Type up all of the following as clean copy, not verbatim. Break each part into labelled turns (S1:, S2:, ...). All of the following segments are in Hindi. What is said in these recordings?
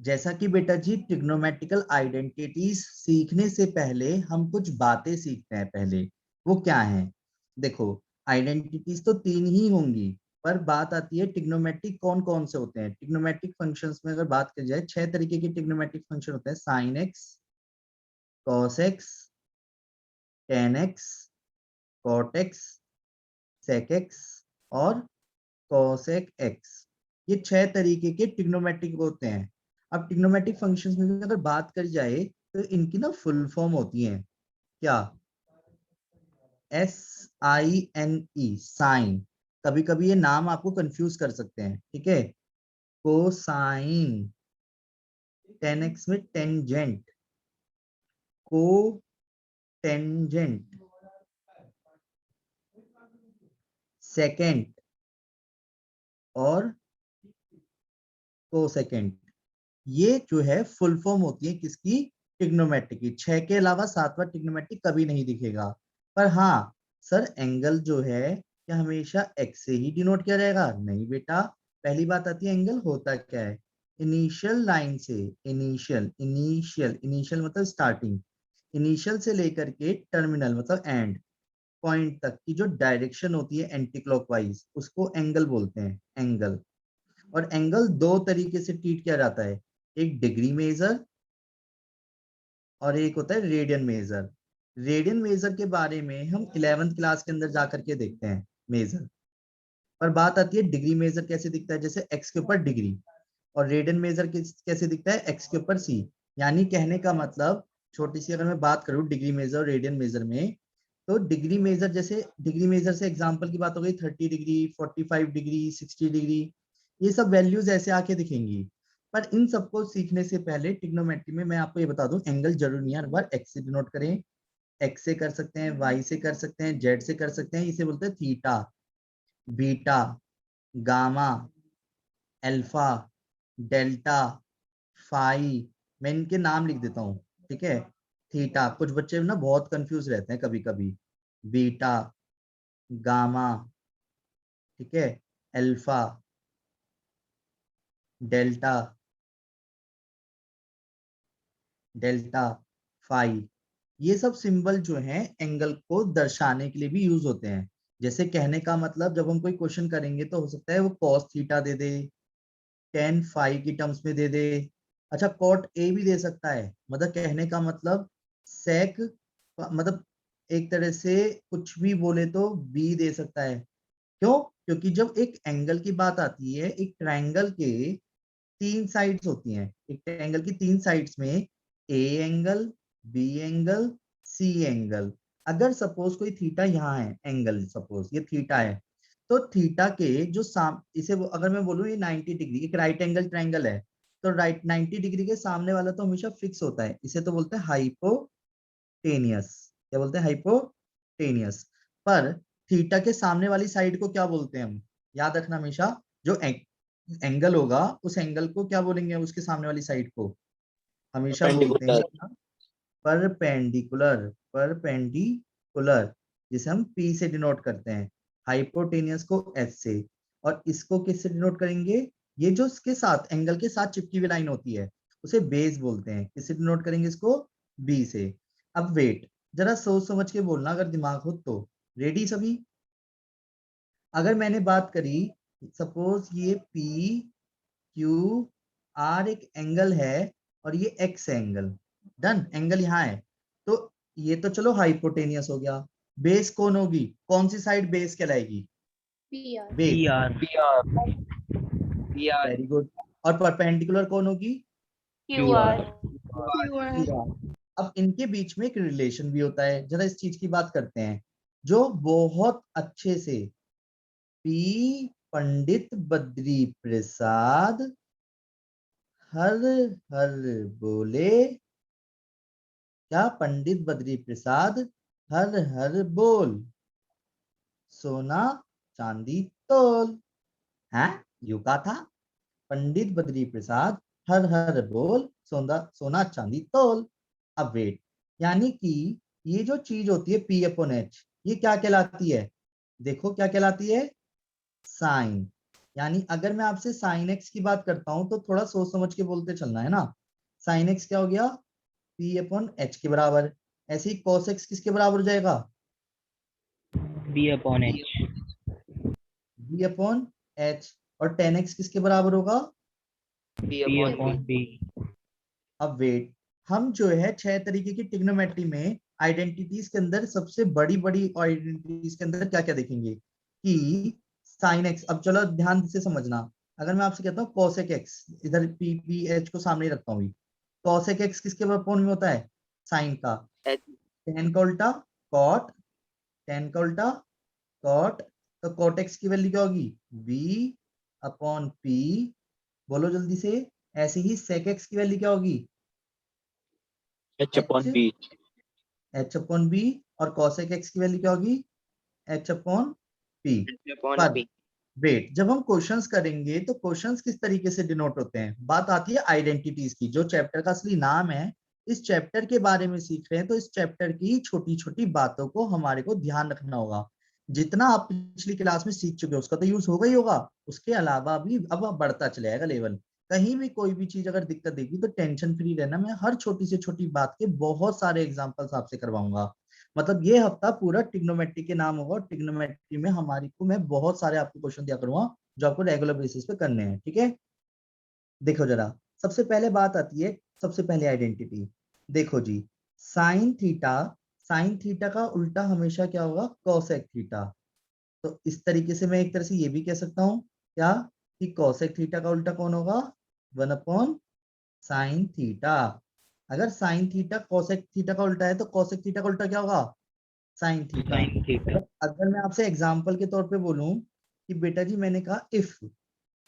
S1: जैसा कि बेटा जी ट्रिग्नोमेट्रिकल आइडेंटिटीज सीखने से पहले हम कुछ बातें सीखते हैं पहले। वो क्या है? देखो, आइडेंटिटीज तो तीन ही होंगी, पर बात आती है ट्रिग्नोमेट्रिक कौन कौन से होते हैं। ट्रिग्नोमेट्रिक फंक्शंस में अगर बात की जाए, 6 तरीके के ट्रिग्नोमेट्रिक फंक्शन होते हैं। Sine x, cos x, tan x, cot x, sec x और कोसेक एक्स। ये 6 तरीके के ट्रिग्नोमेट्रिक होते हैं। अब ट्रिग्नोमेट्रिक फंक्शंस में भी अगर बात करी जाए तो इनकी ना फुल फॉर्म होती है क्या? SINE, sine. कभी कभी ये नाम आपको कंफ्यूज कर सकते हैं, ठीक है। कोसाइन, 10x में टेंजेंट, को टेंजेंट, सेकेंड और कोसेकेंड। ये जो है फुल फॉर्म होती है किसकी? ट्रिग्नोमेट्रिक की। 6 के अलावा 7वां ट्रिग्नोमेट्रिक कभी नहीं दिखेगा। पर हाँ सर, एंगल जो है क्या हमेशा एक्स से ही डिनोट किया जाएगा? नहीं बेटा। पहली बात आती है एंगल होता क्या है। इनिशियल लाइन से, इनिशियल इनिशियल इनिशियल मतलब स्टार्टिंग, इनिशियल से लेकर के टर्मिनल मतलब एंड पॉइंट तक की जो डायरेक्शन होती है एंटी क्लॉकवाइज, उसको एंगल बोलते हैं, एंगल। और एंगल दो तरीके से ट्रीट किया जाता है, एक डिग्री मेजर और एक होता है रेडियन मेजर। रेडियन मेजर के बारे में हम 11th क्लास के अंदर जाकर के देखते हैं मेजर। पर बात आती है डिग्री मेजर कैसे दिखता है, जैसे एक्स के ऊपर डिग्री। और रेडियन मेजर कैसे दिखता है? एक्स के ऊपर सी। यानी कहने का मतलब, छोटी सी अगर मैं बात करूं डिग्री मेजर और रेडियन मेजर में, तो डिग्री मेजर, जैसे डिग्री मेजर से एग्जांपल की बात हो गई 30 डिग्री, 45 डिग्री, 60 डिग्री, ये सब वैल्यूज ऐसे आके दिखेंगी। पर इन सबको सीखने से पहले ट्रिग्नोमेट्री में मैं आपको ये बता दूं, एंगल जरूरी नहीं है हर बार एक्स से डिनोट करें। एक्स से कर सकते हैं, वाई से कर सकते हैं, जेड से कर सकते हैं। इसे बोलते हैं theta, beta, gamma, alpha, delta, phi. मैं इनके नाम लिख देता हूँ, ठीक है। थीटा, कुछ बच्चे ना बहुत कंफ्यूज रहते हैं कभी कभी। बीटा, गामा, ठीक है, अल्फा, डेल्टा, डेल्टा, फाई। ये सब सिंबल जो हैं एंगल को दर्शाने के लिए भी यूज होते हैं। जैसे कहने का मतलब, जब हम कोई क्वेश्चन करेंगे तो हो सकता है वो कॉस थीटा दे दे, टेन फाई की टर्म्स में दे दे। अच्छा, कॉट ए भी दे सकता है। मतलब कहने का मतलब सेक, मतलब एक तरह से कुछ भी बोले तो बी दे सकता है। क्यों? क्योंकि जब एक एंगल की बात आती है, एक ट्रायंगल के तीन साइड्स होती हैं। एक ट्रायंगल की तीन साइड्स में A angle, B angle, C angle. अगर सपोज कोई थीटा यहाँ है, एंगल सपोज ये थीटा है, तो थीटा के जो इसे अगर मैं बोलूँ ये 90 डिग्री, एक राइट एंगल ट्रायंगल है, तो राइट 90 डिग्री के सामने वाला तो हमेशा फिक्स होता है। इसे तो बोलते हैं हाइपोटेनियस। क्या बोलते हैं? हाइपोटेनियस। पर थीटा के सामने वाली साइड को क्या बोलते हैं हम? याद रखना हमेशा, जो एंगल होगा उस एंगल को क्या बोलेंगे, उसके सामने वाली साइड को हमेशा बोलते
S2: परपेंडिकुलर।
S1: हैं परपेंडिकुलर। परपेंडिकुलर, जिसे हम पी से डिनोट करते हैं, हाइपोटेनियस को एच से। और इसको किससे डिनोट करेंगे? ये जो इसके साथ एंगल के साथ चिपकी हुई लाइन होती है उसे बेस बोलते हैं। किससे डिनोट करेंगे इसको? बी से। अब वेट, जरा सोच समझ के बोलना अगर दिमाग हो तो। रेडी सभी? अगर मैंने बात करी, सपोज ये पी क्यू आर एक एंगल है और ये एक्स एंगल, डन, एंगल यहाँ है, तो ये तो चलो हाइपोटेनियस हो गया। बेस कौन होगी? कौन सी साइड बेस कहलाएगी?
S3: P R.
S1: Base.
S2: P R. P R. P R.
S1: Very good. और परपेंडिकुलर कौन होगी?
S3: Q
S2: Q
S3: R.
S2: R.
S3: Q R.
S1: QR। अब इनके बीच में एक रिलेशन भी होता है, जरा इस चीज की बात करते हैं, जो बहुत अच्छे से पी पंडित बद्री प्रसाद हर हर बोले। क्या? पंडित बद्री प्रसाद हर हर बोल, सोना चांदी तोल। है, यू कहा था। पंडित बद्री प्रसाद हर हर बोल, सोना सोना चांदी तोल। अब वेट, यानी कि ये जो चीज होती है पी अपॉन एच, ये क्या कहलाती है? देखो क्या कहलाती है? साइन। यानी अगर मैं आपसे साइन एक्स की बात करता हूं तो थोड़ा सोच समझ के बोलते चलना है ना। साइन एक्स क्या हो गया, पी अपॉन एच के बराबर। ऐसे ही कॉस एक्स किसके बराबर हो जाएगा,
S4: B upon H.
S1: B upon H. और टेन एक्स किसके बराबर होगा,
S2: B
S4: B
S2: upon
S4: upon B.
S1: अब वेट, हम जो है 6 तरीके की ट्रिग्नोमेट्री में आइडेंटिटीज के अंदर सबसे बड़ी बड़ी आइडेंटिटीज के अंदर क्या क्या देखेंगे कि साइन एक्स। अब चलो ध्यान से समझना, अगर मैं आपसे कहता हूँ कोसेक एक्स, इधर पी पी एच को सामने रखता हूँ, कोसेक एक्स किसके अपॉन में होता है, साइन का।
S2: एच।
S1: टेन का उल्टा कॉट, टेन का उल्टा कॉट, तो कॉट एक्स की वैल्यू क्या होगी, बी अपॉन पी। बोलो जल्दी से। ऐसे ही सेक एक्स की वैल्यू क्या होगी,
S4: H upon B.
S1: H upon B. और कॉसेक एक्स की वैल्यू क्या होगी, H upon P.
S2: H upon
S1: पर
S2: पी।
S1: वेट, जब हम क्वेश्चंस करेंगे तो क्वेश्चंस किस तरीके से डिनोट होते हैं, बात आती है आइडेंटिटीज की, जो चैप्टर का असली नाम है। इस चैप्टर के बारे में सीख रहे हैं तो इस चैप्टर की छोटी छोटी बातों को हमारे को ध्यान रखना होगा। जितना आप पिछली क्लास में सीख चुके हो उसका तो यूज होगा ही होगा, उसके अलावा भी अब बढ़ता चलेगा लेवल। कहीं भी कोई भी चीज अगर दिक्कत देगी तो टेंशन फ्री रहना, मैं हर छोटी से छोटी बात के बहुत सारे एग्जांपल्स आपसे करवाऊंगा। मतलब ये हफ्ता पूरा टिग्नोमेट्री के नाम होगा, और टिग्नोमेट्री में हमारी को मैं बहुत सारे आपको क्वेश्चन दिया करूंगा जो आपको रेगुलर बेसिस पे करने हैं, ठीक है। देखो जरा, सबसे पहले बात आती है, सबसे पहले आइडेंटिटी देखो जी, साइन थीटा। साइन थीटा का उल्टा हमेशा क्या होगा, कोसेक थीटा। तो इस तरीके से मैं एक तरह से ये भी कह सकता हूँ क्या, कि कोसेक थीटा का उल्टा कौन होगा, वन अपॉन साइन थीटा। अगर साइन थीटा कोसेक थीटा का उल्टा है तो कोसेक थीटा का उल्टा क्या होगा, साइन थीटा।
S4: Sine theta.
S1: अगर मैं आपसे एग्जांपल के तौर पे बोलूं कि बेटा जी मैंने कहा इफ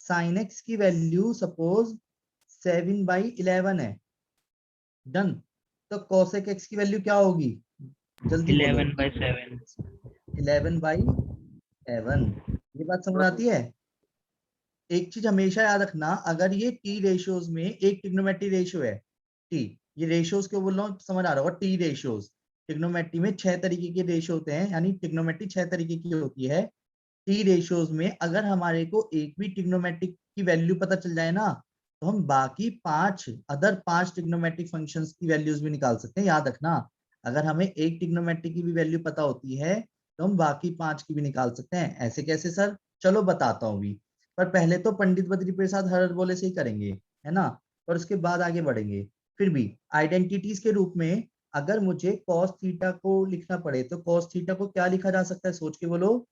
S1: साइन एक्स की वैल्यू सपोज 7/11 है, डन, तो कोसेक एक्स की वैल्यू क्या होगी, जल्दी बोलो,
S4: 11/7।
S1: 11/7। ये बात समझ आती है। एक चीज हमेशा याद रखना, अगर ये टी रेशियोज में एक ट्रिग्नोमेट्री रेशियो है, टी, ये रेशियोज क्यों बोल रहा हूँ समझ आ रहा होगा, टी रेशियोज। ट्रिग्नोमेट्री में 6 तरीके के रेशियो होते हैं, यानी ट्रिग्नोमेट्री 6 तरीके की होती है। टी रेशियोज में अगर हमारे को एक भी ट्रिग्नोमेट्रिक की वैल्यू पता चल जाए ना, तो हम बाकी पांच ट्रिग्नोमेट्रिक फंक्शंस की वैल्यूज भी निकाल सकते हैं, याद रखना। अगर हमें एक ट्रिग्नोमेट्रिक की भी वैल्यू पता होती है तो हम बाकी 5 की भी निकाल सकते हैं। ऐसे कैसे सर, चलो बताता हूँ भी। पर पहले तो पंडित बद्री प्रसाद हर बोले से ही करेंगे, है ना, और उसके बाद आगे बढ़ेंगे। फिर भी आइडेंटिटीज के रूप में अगर मुझे कॉस थीटा को लिखना पड़े तो कॉस थीटा को क्या लिखा जा सकता है, सोच के बोलो।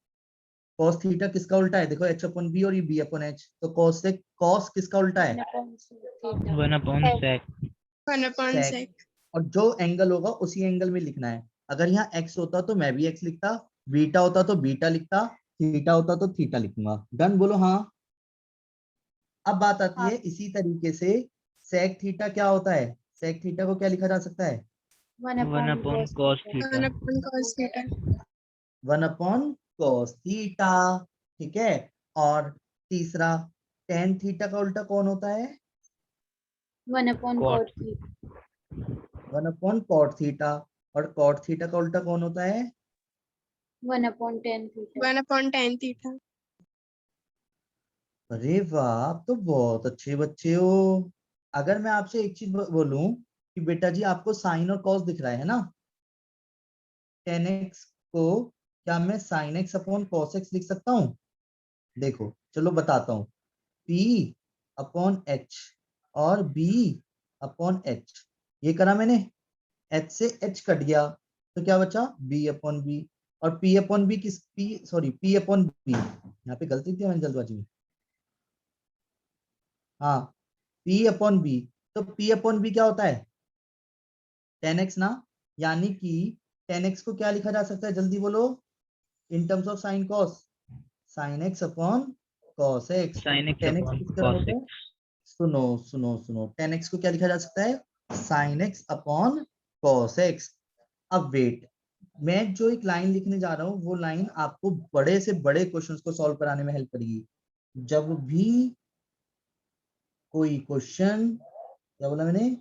S1: कॉस थीटा किसका उल्टा है, देखो एच अपन बी और ये बी अपन एच, तो कॉस से कॉस किसका उल्टा है,
S4: 1 अपॉन सेक।
S3: 1 upon
S1: सेक।
S3: sec.
S1: और जो एंगल होगा उसी एंगल में लिखना है। अगर यहाँ एक्स होता तो मैं भी एक्स लिखता, बीटा होता तो बीटा लिखता, थीटा होता तो थीटा लिखूंगा, डन बोलो हाँ। अब बात आती है इसी तरीके से सेक थीटा क्या होता है, सेक थीटा को क्या लिखा जा सकता है,
S3: 1
S4: 1
S3: upon
S4: upon
S3: cos
S4: cos
S3: theta.
S4: Theta.
S3: 1 upon cos theta.
S1: One upon cos theta, ठीक है। और तीसरा, टेन थीटा का उल्टा कौन होता है,
S3: 1 upon
S4: cot.
S3: cot theta.
S1: One upon cot theta. और कॉट थीटा का उल्टा कौन होता है,
S3: 1 upon tan theta. 1 upon tan theta.
S1: अरे वाह, आप तो बहुत अच्छे बच्चे हो। अगर मैं आपसे एक चीज बोलूं कि बेटा जी आपको साइन और कॉस दिख रहा है ना, टेन एक्स को क्या मैं sign x upon cos x लिख सकता हूँ, देखो चलो बताता हूँ। P अपॉन एच और B अपॉन एच, ये करा मैंने, H से H कट गया तो क्या बचा, B अपॉन बी। और P अपॉन बी किस, P अपॉन बी, यहाँ पे गलती थी मैंने जल्दबाजी में, हाँ, P अपॉन बी। तो P अपॉन बी क्या होता है, 10x ना। यानी कि 10x को क्या लिखा जा सकता है, जल्दी बोलो, in terms of sine cos, sine x upon cos x.
S4: Sine
S1: तो
S4: एक्स
S1: 10x
S4: अपॉन
S1: किसका
S4: कॉस
S1: होता है,
S4: एक्स।
S1: सुनो सुनो सुनो, 10x को क्या लिखा जा सकता है, sign x upon cos x. अब वेट, मैं जो एक लाइन लिखने जा रहा हूँ वो लाइन आपको बड़े से बड़े क्वेश्चंस को सॉल्व कराने में हेल्प करेगी। जब भी कोई क्वेश्चन, क्या बोला मैंने,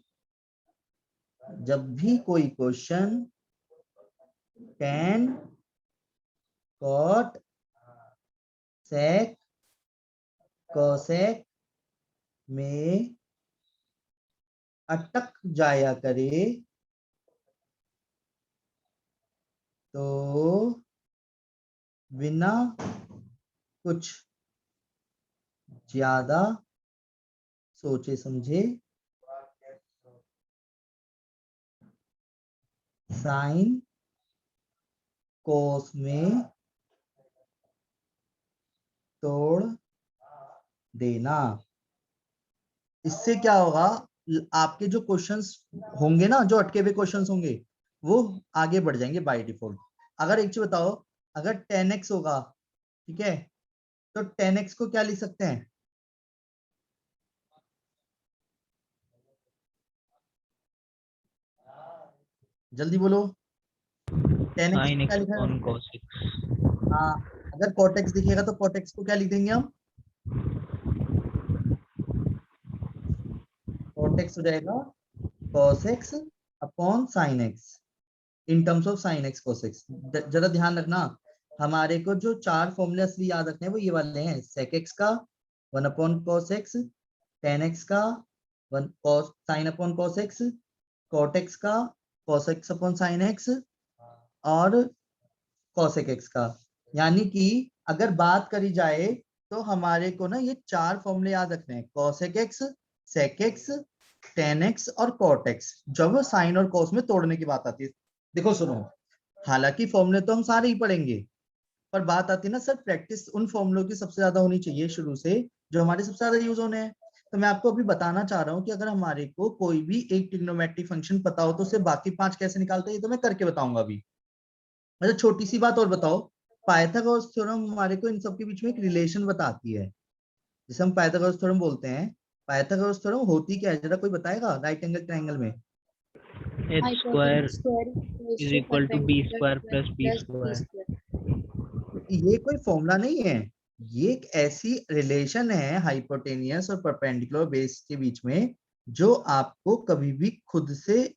S1: जब भी कोई question tan cot sec cosec में अटक जाया करे तो बिना कुछ ज्यादा सोचे समझे साइन कोस में तोड़ देना। इससे क्या होगा, आपके जो क्वेश्चंस होंगे ना, जो अटके हुए क्वेश्चंस होंगे वो आगे बढ़ जाएंगे बाय डिफॉल्ट। अगर एक चीज बताओ, अगर 10x होगा, ठीक है, तो 10x को क्या लिख सकते हैं? जल्दी बोलो, 10x
S4: sin
S1: को क्या
S4: x
S1: लिखा
S4: upon
S1: है?
S4: cos x।
S1: हाँ, अगर cot x दिखेगा तो cot x को क्या लिख देंगे हम? cot x हो जाएगा cos x upon sin x in terms of sin x cos x। जरा ध्यान रखना, हमारे को जो 4 फॉर्मूले असली याद रखने हैं वो ये वाले हैं। sec x का 1 upon cos x, tan x का 1 cos sin upon cos x, cot x का cos x upon sin x और cosec x का। यानी कि अगर बात करी जाए तो हमारे को ना ये 4 फॉर्मूले याद रखने हैं, cosec x, sec x, tan x और cot x, जब साइन और cos में तोड़ने की बात आती है। देखो सुनो, हालांकि फॉर्मूले तो हम सारे ही पढ़ेंगे, पर बात आती है ना सर, प्रैक्टिस उन फॉर्मूलों की सबसे ज्यादा होनी चाहिए शुरू से जो हमारे सबसे ज्यादा यूज होने हैं। तो मैं आपको अभी बताना चाह रहा हूँ कि अगर हमारे को कोई भी एक ट्रिग्नोमेट्रिक फंक्शन पता हो तो उसे बाकी 5 कैसे निकालते हैं, ये तो मैं करके बताऊंगा अभी। मतलब छोटी सी बात और बताओ, पाइथागोरस थ्योरम हमारे को इन सब के बीच में एक रिलेशन बताती है, जिसे हम पाइथागोरस थ्योरम बोलते हैं। पाइथागोरस थ्योरम होती क्या है, जरा कोई बताएगा? राइट एंगल ट्रायंगल में
S4: h square is equal to b square plus b square।
S1: ये कोई फॉर्मूला नहीं है, ये एक ऐसी रिलेशन है हाइपोटेनियस और परपेंडिकुलर बेस के बीच में, जो आपको कभी भी खुद से,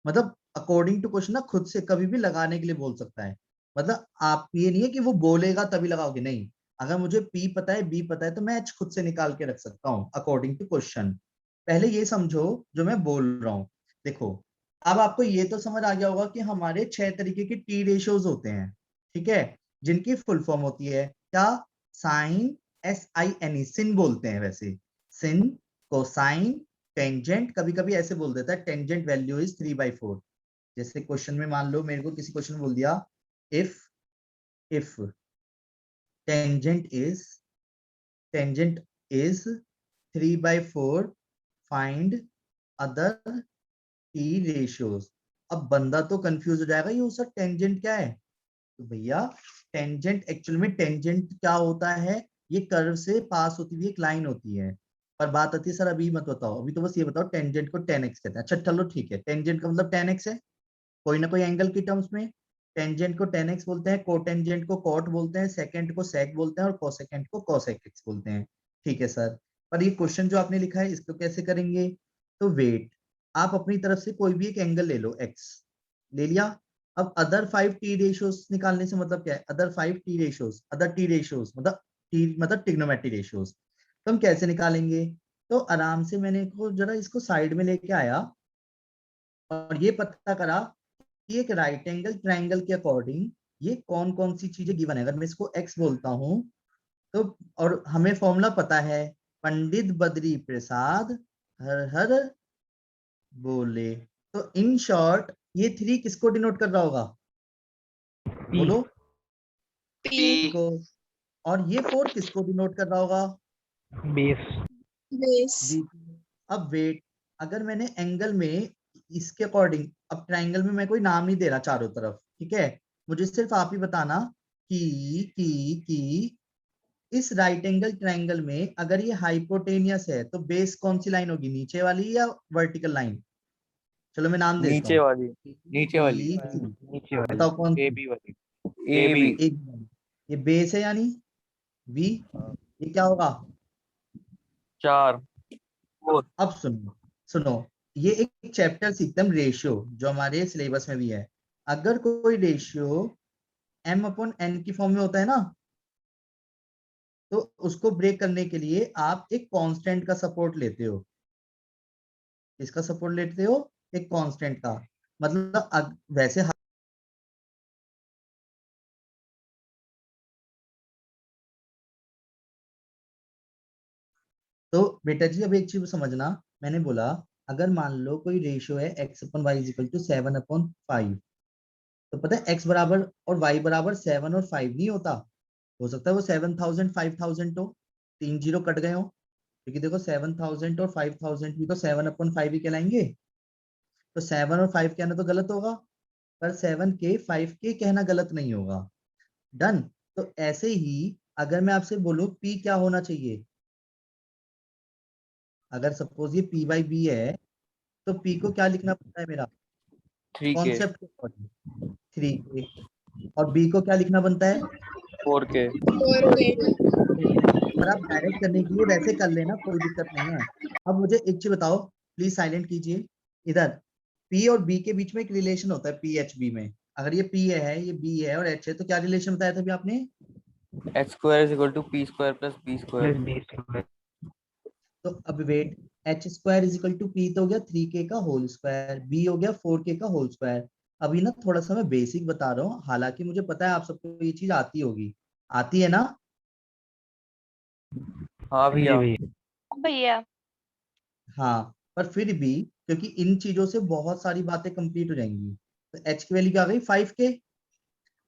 S1: मतलब अकॉर्डिंग टू क्वेश्चन ना, खुद से कभी भी लगाने के लिए बोल सकता है। मतलब आप ये नहीं है कि वो बोलेगा तभी लगाओगे, नहीं। अगर मुझे P पता है, B पता है, तो मैं H खुद से निकाल के रख सकता हूँ अकॉर्डिंग टू क्वेश्चन। पहले ये समझो जो मैं बोल रहा हूँ। देखो, अब आपको ये तो समझ आ गया होगा कि हमारे 6 तरीके के टी रेशियोज होते हैं, ठीक है, जिनकी फुल फॉर्म होती है क्या? साइन, SIN, सिन बोलते हैं वैसे, सिन, कोसाइन, टेंजेंट, कभी कभी ऐसे बोल देता है टेंजेंट वैल्यू इज 3/4। जैसे क्वेश्चन में मान लो मेरे को किसी क्वेश्चन बोल दिया, if tangent is 3/4 find other T ratios. अब बंदा तो कंफ्यूज हो जाएगा, ये उसका टेंजेंट क्या है? तो भैया टेंजेंट एक्चुअल में टेंजेंट क्या होता है? ये कर्व से पास होती हुई एक लाइन होती है। पर बात आती है सर अभी मत बताओ, अभी तो बस ये बताओ टेंजेंट को 10x कहते हैं। अच्छा चलो ठीक है, टेंजेंट का मतलब 10x है कोई ना कोई एंगल की टर्म्स में। टेंजेंट को 10x बोलते हैं, कोटेंजेंट को कॉट बोलते हैं, सेकेंड को सेक बोलते हैं और कोसेकेंट को कोसेक एक्स बोलते हैं। ठीक है सर, पर ये क्वेश्चन जो आपने लिखा है इसको कैसे करेंगे? तो वेट, आप अपनी तरफ से कोई भी एक एंगल ले लो, x ले लिया। अब अदर 5 टी रेशियोज निकालने से मतलब क्या है? Other 5 T ratios, other T ratios मतलब टी मतलब ट्रिग्नोमेट्री रेशियोज। तो हम कैसे निकालेंगे? तो आराम से मैंने को जरा इसको साइड में लेके आया और ये पता करा कि एक राइट एंगल ट्रायंगल के अकॉर्डिंग ये कौन कौन सी चीजें गिवन है। अगर मैं इसको x बोलता हूं तो, और हमें फॉर्मूला पता है, पंडित बद्री प्रसाद हर हर बोले, तो इन शॉर्ट ये 3 किसको डिनोट कर रहा होगा? बोलो
S2: P
S1: को। और ये 4 किसको डिनोट कर रहा होगा?
S4: बेस।
S1: अब वेट, अगर मैंने एंगल में इसके अकॉर्डिंग, अब ट्रायंगल में मैं कोई नाम नहीं दे रहा चारों तरफ, ठीक है, मुझे सिर्फ आप ही बताना कि इस राइट एंगल ट्रायंगल में अगर ये हाइपोटेनियस है तो बेस कौन सी लाइन होगी, नीचे वाली या वर्टिकल लाइन? चलो मैं नाम देता
S2: नीचे
S1: हूँ,
S2: वाली नीचे वाली
S4: नीचे वाली
S1: बताओ कौन
S2: ए
S1: सी?
S2: बी वाली ए बी
S1: एक, ये बेस है यानी बी, ये क्या होगा?
S2: 4 4
S1: अब सुनो सुनो, ये एक चैप्टर सीखते हम रेशियो, जो हमारे सिलेबस में भी है। अगर कोई रेशियो m/n की फॉर्म में होता है ना, तो उसको ब्रेक करने के लिए आप एक कांस्टेंट का सपोर्ट लेते हो। किसका सपोर्ट लेते हो? एक कांस्टेंट का। मतलब वैसे तो बेटा जी अब एक चीज समझना, मैंने बोला अगर मान लो कोई रेशियो है x upon y is equal to 7/5, तो पता है x बराबर और y बराबर 7 और 5 नहीं होता। हो सकता है वो 7,000 5,000 हो, 3 जीरो कट गए हो, क्योंकि देखो 7,000 और 5,000 भी तो 7/5 ही कहलाएंगे। तो 7 और 5 कहना तो गलत होगा, पर 7 के 5 के कहना गलत नहीं होगा। डन। तो ऐसे ही अगर मैं आपसे बोलूं p क्या होना चाहिए, अगर सपोज ये p बाई बी है, तो p को क्या लिखना पड़ता है मेरा
S2: 3K
S1: कॉन्सेप्ट के अकॉर्डिंग 3k, और b को क्या लिखना बनता है
S2: 4K
S3: 4K
S1: और आप डायरेक्ट करने के लिए वैसे कर लेना, कोई दिक्कत नहीं है। अब मुझे एक चीज बताओ, प्लीज साइलेंट कीजिए इधर। p और b के बीच में एक रिलेशन होता है p h b में। अगर ये p है, ये b है और h है, तो क्या रिलेशन बताया था अभी आपने?
S2: h square is equal to p square plus b square।
S4: Plus B square.
S1: तो अब wait, H square is equal to P तो हो गया 3k का होल स्क्वायर, बी हो गया 4k का होल स्क्वायर। अभी ना थोड़ा सा मैं बेसिक बता रहा हूँ, हालांकि मुझे पता है आप सबको ये चीज आती होगी, आती है ना?
S2: हाँ
S4: हाँ जी
S2: भैया।
S4: भैया।
S3: भैया
S1: हाँ, पर फिर भी क्योंकि इन चीजों से बहुत सारी बातें कंप्लीट हो जाएंगी। तो एच की वैल्यू क्या आ गई 5k।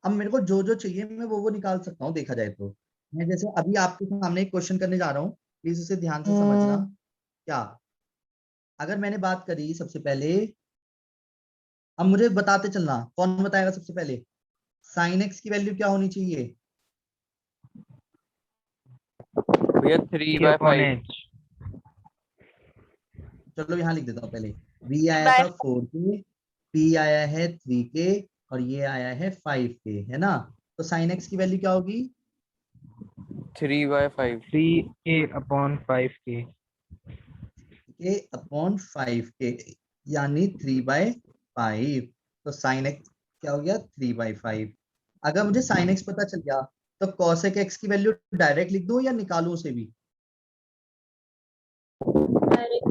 S1: अब मेरे को जो जो चाहिए मैं वो निकाल सकता हूँ देखा जाए तो। मैं जैसे अभी आपके सामने एक क्वेश्चन करने जा रहा हूँ, प्लीज उसे ध्यान से समझना। क्या, अगर मैंने बात करी सबसे पहले, अब मुझे बताते चलना कौन बताएगा सबसे पहले, साइन एक्स की वैल्यू क्या होनी चाहिए?
S2: भैया 3/5।
S4: h।
S1: चलो यहाँ लिख देता हूँ पहले। v आया
S3: बाय
S1: था 4k, p आया है 3k, और ये आया है 5k, है ना? तो साइन एक्स की वैल्यू क्या होगी?
S2: 3/5।
S4: 3a/5k।
S1: के अपॉन 5k, यानी 3/5। तो साइन एक्स क्या हो गया 3/5। अगर मुझे साइन एक्स पता चल गया, तो कॉसेक एक्स की वैल्यू डायरेक्ट लिख दूं या निकालूं उसे भी?
S3: डायरेक्ट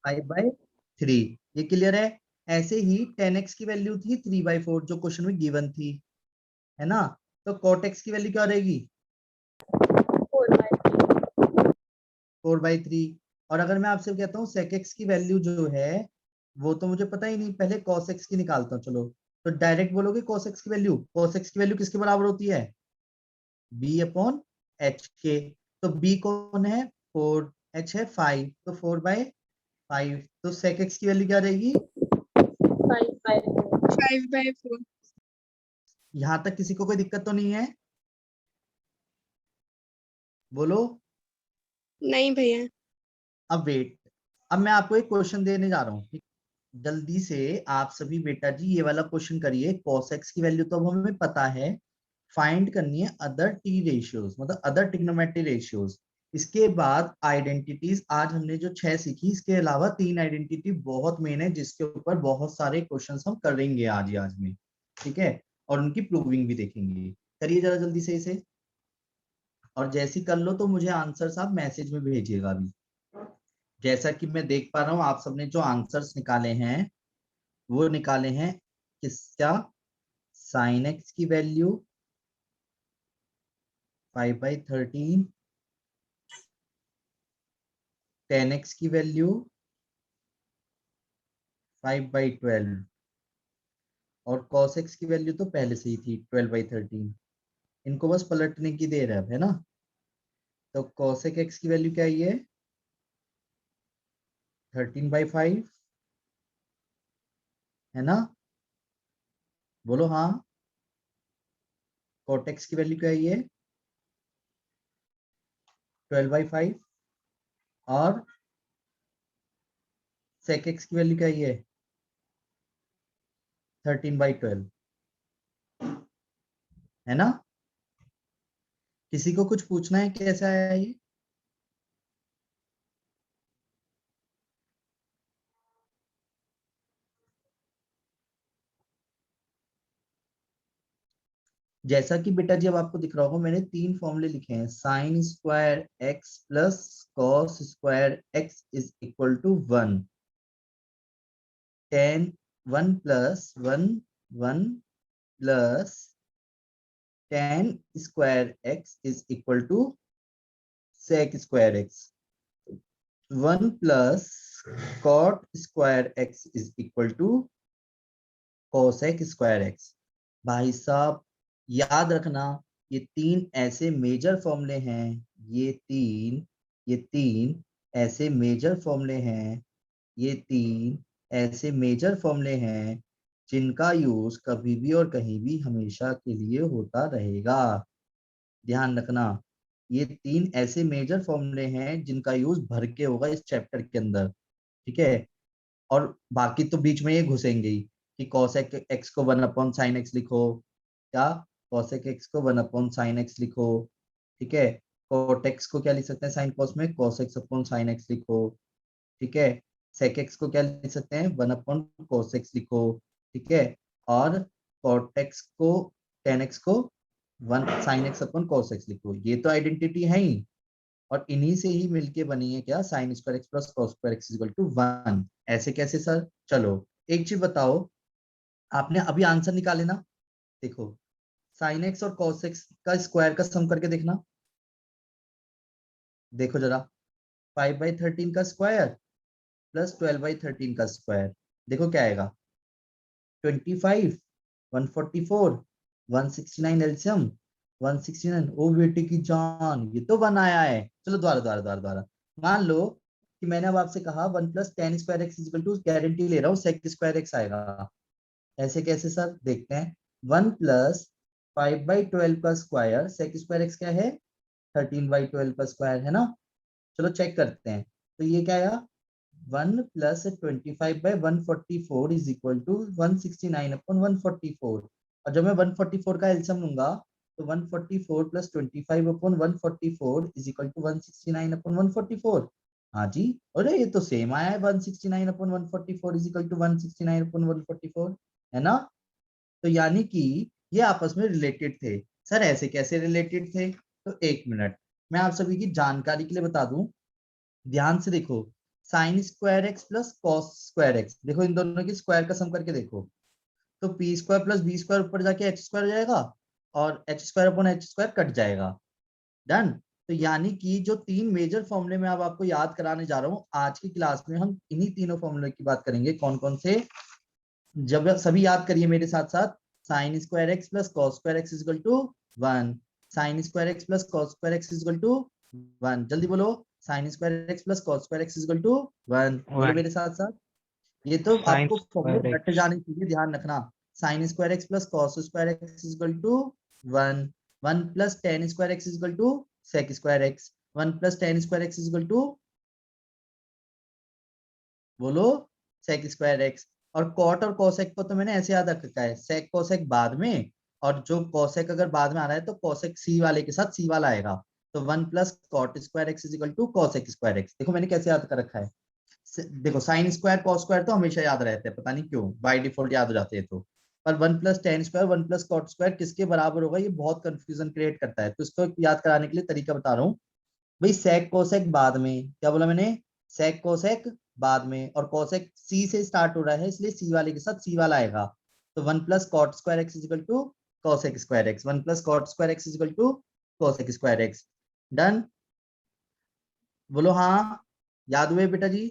S1: 5/3। ये क्लियर है? ऐसे ही 10x की वैल्यू थी 3/4 जो क्वेश्चन में गिवन थी, है ना? तो cot x की वैल्यू क्या रहेगी 4/3। और अगर मैं आपसे कहता हूँ sec x की वैल्यू जो है, वो तो मुझे पता ही नहीं, पहले cos x की निकालता हूँ। चलो, तो डायरेक्ट बोलोगे cos x की वैल्यू, cos x की वैल्यू किसके बराबर होती है b अपॉन h के। तो b कौन है 4, h है 5, तो 4/5। तो sec x की वैल्यू क्या रहेगी?
S3: 5/4।
S1: यहां तक किसी को कोई दिक्कत तो नहीं है? बोलो।
S3: नहीं भैया।
S1: अब वेट, अब मैं आपको एक क्वेश्चन देने जा रहा हूँ, जल्दी से आप सभी बेटा जी ये वाला क्वेश्चन करिए। cos x की वैल्यू तो अब हमें पता है, फाइंड करनी है अदर टी रेशियोज, मतलब अदर ट्रिग्नोमेट्री रेशियोज। इसके बाद आइडेंटिटीज, आज हमने जो 6 सीखी, इसके अलावा 3 आइडेंटिटी बहुत मेन है, जिसके ऊपर बहुत सारे क्वेश्चंस हम करेंगे आज ही आज में, ठीक है? और उनकी प्रूविंग भी देखेंगे। करिए जरा जल्दी से इसे, और जैसी कर लो तो मुझे आंसर आप मैसेज में भेजिएगा अभी। जैसा कि मैं देख पा रहा हूँ आप सबने जो आंसर्स निकाले हैं, वो निकाले हैं किसका, साइन एक्स की वैल्यू 5/13, 10x की वैल्यू 5/12, और cos x की वैल्यू तो पहले से ही थी 12/13। इनको बस पलटने की देर है अब, है ना? तो cosec x की वैल्यू क्या है 13/5, है ना? बोलो हाँ। cot x की वैल्यू क्या है 12/5, और sec x की वैल्यू क्या है 13/12, है ना? किसी को कुछ पूछना है कैसे आया ये? जैसा कि बेटा जी अब आपको दिख रहा होगा, मैंने 3 फॉर्मूले लिखे हैं। Sine square x plus cos square x is equal to 1, tan 1 plus 1 1 plus tan square x is equal to sec square x, 1 plus cot square x is equal to cosec square x. भाई साहब याद रखना, ये 3 ऐसे मेजर फॉर्मूले हैं, ये तीन ऐसे मेजर फॉर्मूले हैं, ये 3 ऐसे मेजर फॉर्मूले हैं जिनका यूज कभी भी और कहीं भी हमेशा के लिए होता रहेगा। ध्यान रखना, ये 3 ऐसे मेजर फॉर्मूले हैं जिनका यूज भर के होगा इस चैप्टर के अंदर, ठीक है। और बाकी तो बीच में ये घुसेंगे ही कि cosec x को 1/sin x लिखो, क्या cosec x को 1/sin x लिखो, ठीक है। cot x को क्या लिख सकते हैं sin cos में, cos x/sin x लिखो, ठीक है। sec x को क्या लिख सकते हैं 1/cos x लिखो, ठीक है। और cot x को tan x को 1/sin x/cos x लिखो। ये तो आइडेंटिटी है ही, और इन्हीं से ही मिलके बनी है क्या sine square x plus cos square x equal to 1। ऐसे कैसे सर? चलो एक चीज बताओ, आपने अभी आंसर निकाले ना, देखो साइन एक्स और कॉस एक्स का स्क्वायर का सम करके देखना, देखो जरा 5/13 का स्क्वायर प्लस 12/13 का स्क्वायर, देखो क्या आएगा 25, 144, 169 एलसीएम 169। ओ बेटे की जान, ये तो बनाया है। चलो दोबारा दोबारा दोबारा दोबारा, मान लो कि मैंने अब आपसे कहा 1 plus tan square x equal to, guarantee ले रहा हूँ sec स्क्वायर एक्स आएगा। ऐसे कैसे सर? देखते हैं, 1 प्लस 5/12 का स्क्वायर, sec स्क्वायर एक्स क्या है 13/12 का स्क्वायर है ना। चलो चेक करते हैं, तो ये क्या आया 1 प्लस 25/144 इज इक्वल टू 169/144। और जब मैं 144 का एलसीएम लूंगा तो 144 प्लस 25/144 इज इक्वल टू 169/144। हाँ जी, अरे ये तो सेम आया है, 169/144 इज इक्वल टू 169/144, है ना। तो यानी कि ये आपस में रिलेटेड थे। सर ऐसे कैसे रिलेटेड थे? तो एक मिनट, मैं आप सभी की जानकारी के लिए बता दूं, ध्यान से देखो, sign square x plus cos square x, देखो इन दोनों की स्क्वायर का सम करके देखो, तो P square plus B square ऊपर जाके एच स्क्वायर हो जाएगा, और H square upon H square cut जाएगा। डन। तो यानी कि जो 3 मेजर फॉर्मूले मैं अब आपको याद कराने जा रहा हूँ आज की क्लास में, हम इन्हीं तीनों फॉर्मूले की बात करेंगे। कौन कौन से? जब सभी याद करिए मेरे साथ साथ, sine square x plus cos square x equal to 1, sine square x plus cos square x equal to 1, जल्दी बोलो, sine square x plus cos square x equal to 1, बोलो मेरे साथ साथ। ये तो
S4: sin
S1: आपको फॉर्मूले
S4: square
S1: रट
S4: x
S1: जाने चाहिए, ध्यान रखना। Sine square x plus cos square x equal to 1, 1 plus tan square x equal to sec square x, 1 plus tan square x equal to, बोलो, sec स्क्वायर एक्स। और कॉट और कोसेक को तो मैंने ऐसे याद रख रखा है, sec कोसेक बाद में, और जो कोसेक अगर बाद में आ रहा है तो कोसेक सी वाले के साथ सी वाला आएगा। तो 1 plus cot square x is equal to cosec square x. देखो मैंने कैसे याद कर रखा है, देखो साइन स्क्वायर कॉस स्क्वायर तो हमेशा याद रहते हैं, पता नहीं क्यों बाय डिफॉल्ट याद हो जाते हैं। तो पर 1 plus tan square 1 plus cot square किसके बराबर होगा, ये बहुत कंफ्यूजन क्रिएट करता है। तो इसको याद कराने के लिए तरीका बता रहा हूँ भाई, sec कोसेक बाद में, क्या बोला मैंने, sec कोसेक बाद में, और कोसेक सी से स्टार्ट हो रहा है इसलिए सी वाले के साथ सी वाला आएगा। तो 1 plus cot square x is equal to cosec square x, 1 plus cot square x is equal to cosec square x. Done, बोलो हाँ, याद हुए बेटा जी?